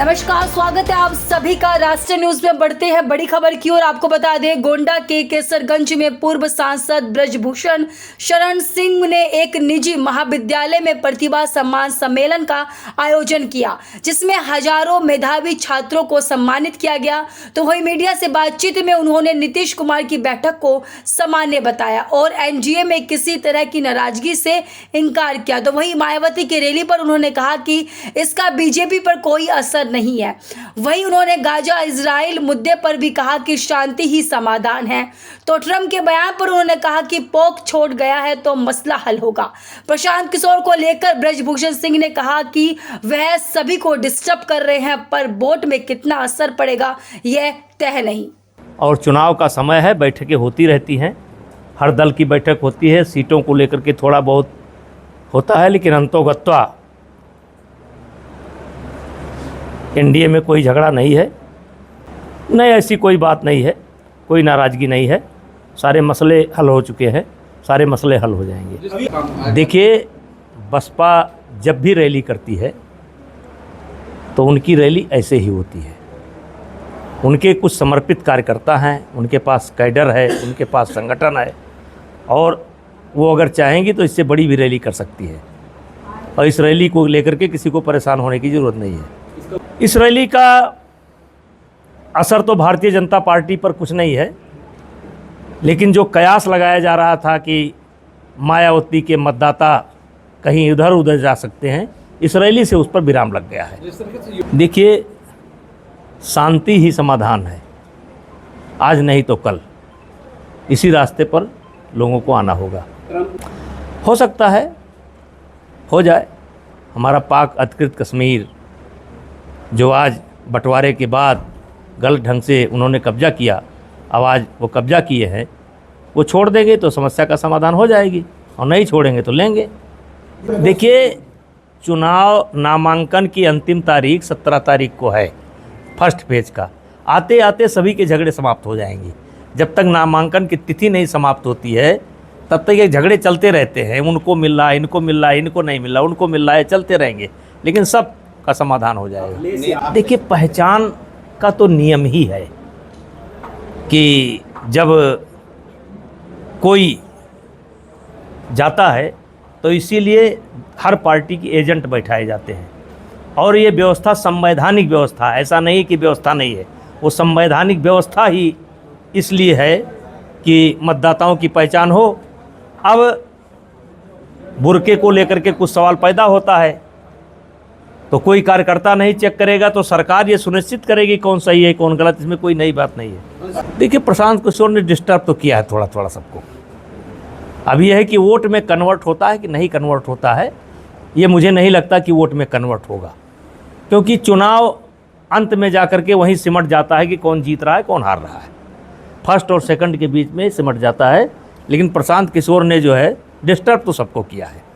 नमस्कार, स्वागत है आप सभी का राष्ट्रीय न्यूज में। बढ़ते हैं बड़ी खबर की ओर। आपको बता दें, गोंडा के केसरगंज में पूर्व सांसद ब्रजभूषण शरण सिंह ने एक निजी महाविद्यालय में प्रतिभा सम्मान सम्मेलन का आयोजन किया, जिसमें हजारों मेधावी छात्रों को सम्मानित किया गया। तो वही मीडिया से बातचीत में उन्होंने नीतीश कुमार की बैठक को सामान्य बताया और एनडीए में किसी तरह की नाराजगी से इनकार किया। तो वही मायावती की रैली पर उन्होंने कहा कि इसका बीजेपी पर कोई असर नहीं है। वहीं उन्होंने गाजा इजराइल मुद्दे पर भी कहा कि शांति ही समाधान है। तो ट्रंप के बयान पर उन्होंने कहा कि पोक छोड़ गया है तो मसला हल होगा। प्रशांत किशोर को लेकर ब्रजभूषण सिंह ने कहा कि वह सभी को डिस्टर्ब कर रहे हैं, पर वोट में कितना असर पड़ेगा यह तय नहीं। और चुनाव का समय है, बैठकें होती रहती हैं, हर दल की बैठक होती है, सीटों को लेकर के थोड़ा बहुत होता है, लेकिन अंतोगत्वा एनडीए में कोई झगड़ा नहीं है, नहीं ऐसी कोई बात नहीं है, कोई नाराज़गी नहीं है। सारे मसले हल हो चुके हैं, सारे मसले हल हो जाएंगे। देखिए, बसपा जब भी रैली करती है तो उनकी रैली ऐसे ही होती है। उनके कुछ समर्पित कार्यकर्ता हैं, उनके पास कैडर है, उनके पास संगठन है, और वो अगर चाहेंगी तो इससे बड़ी भी रैली कर सकती है। और इस रैली को लेकर के किसी को परेशान होने की ज़रूरत नहीं है। इस रैली का असर तो भारतीय जनता पार्टी पर कुछ नहीं है, लेकिन जो कयास लगाया जा रहा था कि मायावती के मतदाता कहीं इधर उधर जा सकते हैं, इस रैली से उस पर विराम लग गया है। देखिए, शांति ही समाधान है, आज नहीं तो कल। इसी रास्ते पर लोगों को आना होगा। हो सकता है हो जाए। हमारा पाक अधिकृत कश्मीर जो आज बंटवारे के बाद गलत ढंग से उन्होंने कब्जा किया, अब आज वो कब्जा किए हैं, वो छोड़ देंगे तो समस्या का समाधान हो जाएगी, और नहीं छोड़ेंगे तो लेंगे। देखिए, चुनाव नामांकन की अंतिम तारीख 17 तारीख को है, फर्स्ट फेज का। आते आते सभी के झगड़े समाप्त हो जाएंगे। जब तक नामांकन की तिथि नहीं समाप्त होती है तब तक ये झगड़े चलते रहते हैं। उनको मिल रहा है, इनको मिल रहा है, इनको नहीं मिल रहा, उनको मिल रहा है, चलते रहेंगे, लेकिन सब का समाधान हो जाएगा। देखिए, पहचान का तो नियम ही है कि जब कोई जाता है तो इसीलिए हर पार्टी की एजेंट बैठाए जाते हैं, और ये व्यवस्था संवैधानिक व्यवस्था, ऐसा नहीं कि व्यवस्था नहीं है, वो संवैधानिक व्यवस्था ही इसलिए है कि मतदाताओं की पहचान हो। अब बुर्के को लेकर के कुछ सवाल पैदा होता है तो कोई कार्यकर्ता नहीं चेक करेगा तो सरकार ये सुनिश्चित करेगी कौन सही है कौन गलत। इसमें कोई नई बात नहीं है। देखिए, प्रशांत किशोर ने डिस्टर्ब तो किया है थोड़ा थोड़ा सबको। अब यह है कि वोट में कन्वर्ट होता है कि नहीं कन्वर्ट होता है, ये मुझे नहीं लगता कि वोट में कन्वर्ट होगा, क्योंकि चुनाव अंत में जाकर के वहीं सिमट जाता है कि कौन जीत रहा है कौन हार रहा है। फर्स्ट और सेकंड के बीच में सिमट जाता है, लेकिन प्रशांत किशोर ने जो है डिस्टर्ब तो सबको किया है।